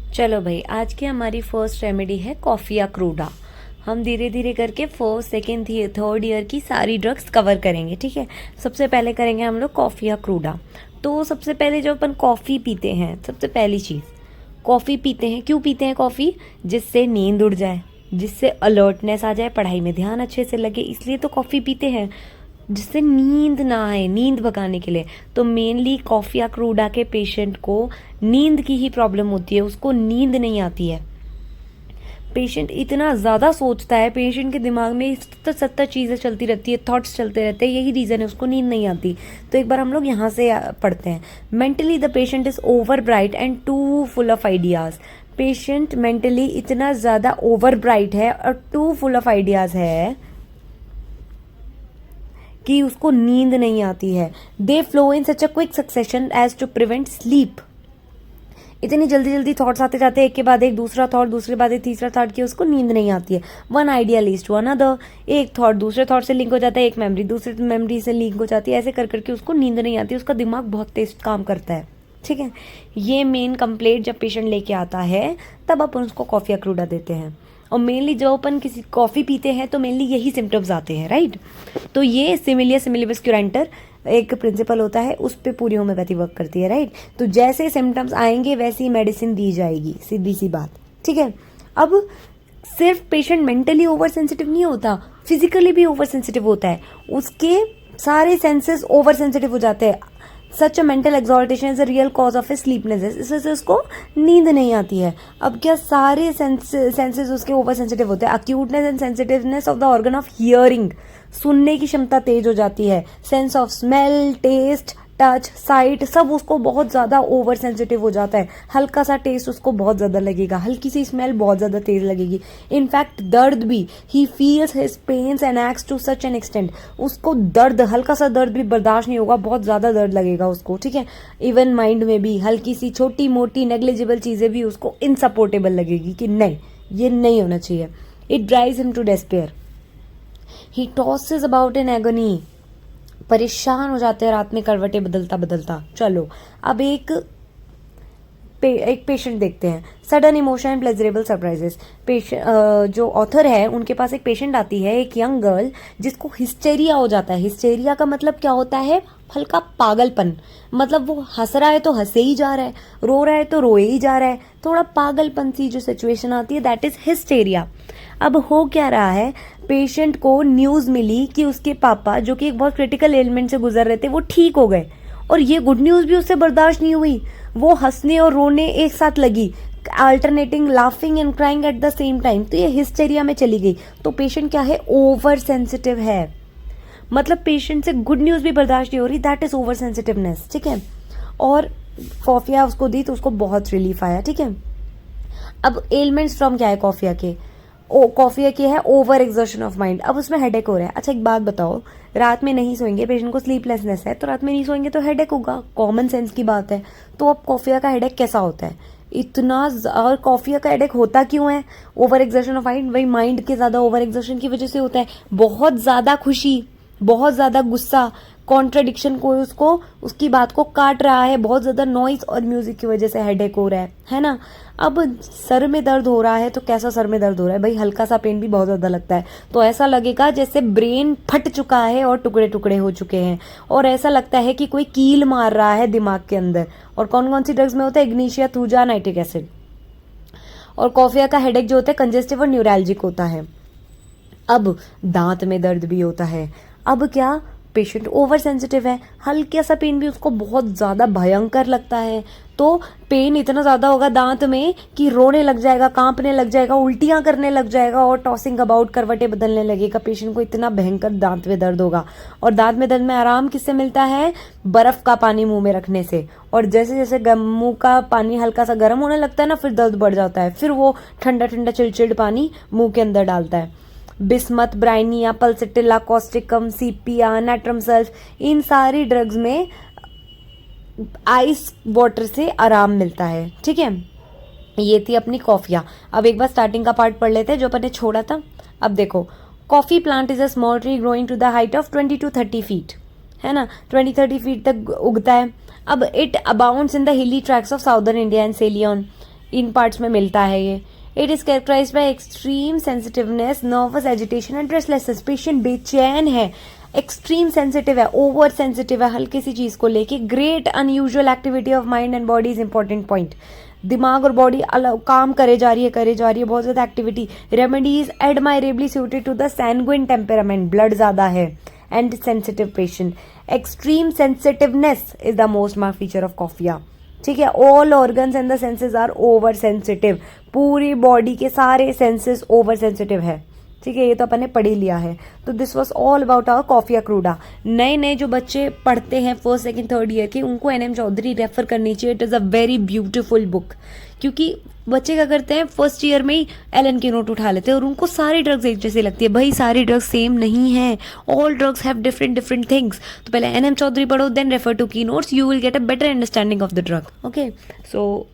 चलो भाई, आज की हमारी फर्स्ट रेमेडी है कॉफिया क्रूडा। हम धीरे धीरे करके फर्स्ट सेकेंड थर्ड ईयर की सारी ड्रग्स कवर करेंगे, ठीक है। सबसे पहले करेंगे हम लोग कॉफिया क्रूडा। तो सबसे पहले जब अपन कॉफ़ी पीते हैं, सबसे पहली चीज़, कॉफ़ी पीते हैं, क्यों पीते हैं कॉफ़ी? जिससे नींद उड़ जाए, जिससे अलर्टनेस आ जाए, पढ़ाई में ध्यान अच्छे से लगे, इसलिए तो कॉफ़ी पीते हैं। जिससे नींद ना आए, नींद भगाने के लिए। तो मेनली कॉफिया क्रूडा के पेशेंट को नींद की ही प्रॉब्लम होती है, उसको नींद नहीं आती है। पेशेंट इतना ज़्यादा सोचता है, पेशेंट के दिमाग में 70 चीज़ें चलती रहती है, थॉट्स चलते रहते हैं, यही रीज़न है उसको नींद नहीं आती। तो एक बार हम लोग यहाँ से पढ़ते हैं। Mentally the patient is over bright and too full of ideas. Patient mentally इतना ज़्यादा ओवर ब्राइट है और टू फुल ऑफ आइडियाज़ है कि उसको नींद नहीं आती है। They flow in such a quick succession as to prevent sleep. इतनी जल्दी जल्दी थॉट्स आते जाते हैं, एक के बाद एक दूसरा थॉट, दूसरे बाद एक तीसरा थॉट, की उसको नींद नहीं आती है। One idea leads to another, एक थॉट दूसरे थॉट से लिंक हो जाता है, एक मेमोरी दूसरे मेमोरी से लिंक हो जाती है, ऐसे कर करके उसको नींद नहीं आती, उसका दिमाग बहुत तेज काम करता है, ठीक है। ये मेन कंप्लेंट जब पेशेंट लेके आता है तब अपन उसको कॉफिया क्रूडा देते हैं। और मेनली जब अपन किसी कॉफ़ी पीते हैं तो मेनली यही सिम्टम्स आते हैं, राइट। तो ये सिमिलिया सिमिलिबस क्यूरेंटर एक प्रिंसिपल होता है, उस पर पूरी होम्योपैथी वर्क करती है, राइट। तो जैसे सिम्टम्स आएंगे वैसी मेडिसिन दी जाएगी, सीधी सी बात, ठीक है। अब सिर्फ पेशेंट मेंटली ओवर सेंसिटिव नहीं होता, फिजिकली भी ओवर सेंसिटिव होता है, उसके सारे सेंसेस ओवर सेंसिटिव हो जाते हैं। Such a mental exaltation is a real cause of a sleeplessness, इस वजह से उसको नींद नहीं आती है। अब क्या सारे सेंसेस उसके ओवर सेंसिटिव होते हैं। Acuteness and sensitiveness of the organ of hearing, सुनने की क्षमता तेज हो जाती है। Sense of smell, taste, touch, sight, सब उसको बहुत ज़्यादा ओवर सेंसिटिव हो जाता है। हल्का सा टेस्ट उसको बहुत ज़्यादा लगेगा, हल्की सी स्मेल बहुत ज़्यादा तेज लगेगी। इनफैक्ट दर्द भी, he feels his pains and acts to such an extent, उसको दर्द, हल्का सा दर्द भी बर्दाश्त नहीं होगा, बहुत ज़्यादा दर्द लगेगा उसको, ठीक है। इवन माइंड में भी हल्की सी छोटी मोटी नेग्लिजिबल चीज़ें भी उसको इनसपोर्टेबल लगेगी कि नहीं, ये नहीं होना चाहिए। It drives him to despair, he tosses about in agony, परेशान हो जाते हैं रात में करवटें बदलता बदलता। चलो अब एक पेशेंट देखते हैं। Sudden emotion and pleasurable surprises. जो ऑथर है उनके पास एक पेशेंट आती है, एक यंग गर्ल, जिसको हिस्टेरिया हो जाता है। हिस्टेरिया का मतलब क्या होता है? हल्का पागलपन, मतलब वो हंस रहा है तो हंसे ही जा रहा है, रो रहा है तो रोए ही जा रहा है, थोड़ा पागलपन सी जो सिचुएशन आती है, दैट इज हिस्टेरिया। अब हो क्या रहा है, पेशेंट को न्यूज़ मिली कि उसके पापा, जो कि एक बहुत क्रिटिकल एलिमेंट से गुजर रहे थे, वो ठीक हो गए। और ये गुड न्यूज़ भी उससे बर्दाश्त नहीं हुई, वो हंसने और रोने एक साथ लगी, alternating laughing and crying at the same time. तो ये हिस्टेरिया में चली गई। तो पेशेंट क्या है? ओवर सेंसिटिव है, मतलब पेशेंट से गुड न्यूज़ भी बर्दाश्त नहीं हो रही, दैट इज ओवर सेंसिटिवनेस, ठीक है। और कॉफिया उसको दी तो उसको बहुत रिलीफ आया, ठीक है। अब एलिमेंट्स फ्रॉम क्या है कॉफिया के? कॉफिया की है ओवर एक्सर्शन ऑफ माइंड। अब उसमें हेडेक हो रहा है। अच्छा एक बात बताओ, रात में नहीं सोएंगे, पेशेंट को स्लीपलेसनेस है, तो रात में नहीं सोएंगे तो हेडेक होगा, कॉमन सेंस की बात है। तो अब कॉफिया का हेडेक कैसा होता है? इतना, और कॉफिया का हेडेक होता क्यों है? ओवर एक्सर्शन ऑफ माइंड, वही माइंड के ज्यादा ओवर एक्सर्शन की वजह से होता है। बहुत ज्यादा खुशी, बहुत ज्यादा गुस्सा, कॉन्ट्रडिक्शन, कोई उसको, उसकी बात को काट रहा है, बहुत ज्यादा नॉइज और म्यूजिक की वजह से हेडेक हो रहा है ना। अब सर में दर्द हो रहा है, तो कैसा सर में दर्द हो रहा है भाई? हल्का सा पेन भी बहुत ज्यादा लगता है, तो ऐसा लगेगा जैसे ब्रेन फट चुका है और टुकड़े टुकड़े हो चुके हैं, और ऐसा लगता है कि कोई कील मार रहा है दिमाग के अंदर। और कौन कौन सी ड्रग्स में होता है? इग्नीशिया, थूजा, नाइट्रिक एसिड। और कॉफिया का हेडेक जो होता है कंजेस्टिव और न्यूरैल्जिक होता है। अब दांत में दर्द भी होता है। अब क्या, पेशेंट ओवर सेंसिटिव है, हल्का सा पेन भी उसको बहुत ज़्यादा भयंकर लगता है। तो पेन इतना ज़्यादा होगा दांत में कि रोने लग जाएगा, कांपने लग जाएगा, उल्टियां करने लग जाएगा और टॉसिंग अबाउट, करवटें बदलने लगेगा। पेशेंट को इतना भयंकर दांत में दर्द होगा। और दांत में दर्द में आराम किससे मिलता है? बर्फ का पानी मुंह में रखने से। और जैसे जैसे मुंह का पानी हल्का सा गर्म होने लगता है ना, फिर दर्द बढ़ जाता है, फिर वो ठंडा ठंडा चिलचिल्ड पानी मुंह के अंदर डालता है। बिस्मथ, ब्राइनिया, पल्सिटिला, कॉस्टिकम, सीपिया, नेट्रम सल्फ, इन सारी ड्रग्स में आइस वाटर से आराम मिलता है, ठीक है। ये थी अपनी कॉफिया। अब एक बार स्टार्टिंग का पार्ट पढ़ लेते हैं जो अपन ने छोड़ा था। अब देखो, coffee plant is a small tree growing to the height of 20 to 30 feet, है ना, 20-30 फीट तक उगता है। अब it abounds in the hilly tracts of southern India and Ceylon. इन पार्ट्स में मिलता है ये। It is characterized by extreme sensitiveness, nervous agitation and restlessness. Patient बेचैन है, एक्सट्रीम सेंसिटिव है, ओवर सेंसिटिव है हल्की सी चीज को लेके। Great unusual activity of mind and body is important point. दिमाग और बॉडी अलग काम करे जा रही है, बहुत ज्यादा activity. Remedies admirably suited to the sanguine temperament, blood ज्यादा है and sensitive patient. Extreme sensitiveness is the most marked feature of coffea. ठीक है, all organs and the senses are over sensitive, पूरी बॉडी के सारे सेंसेस ओवर सेंसिटिव है। ठीक है, ये तो अपन ने पढ़ ही लिया है। तो this was all about our कॉफिया क्रूडा। नए नए जो बच्चे पढ़ते हैं फर्स्ट सेकंड थर्ड ईयर के, उनको एन एम चौधरी रेफर करनी चाहिए। It is a very beautiful book, क्योंकि बच्चे क्या करते हैं फर्स्ट ईयर में ही एलन की नोट उठा लेते हैं और उनको सारी ड्रग्स एक जैसी लगती है। भाई सारी ड्रग्स सेम नहीं है, all drugs have different things. तो पहले एन एम चौधरी पढ़ो, देन रेफर टू की notes, you will get a better understanding of the drug. Okay, so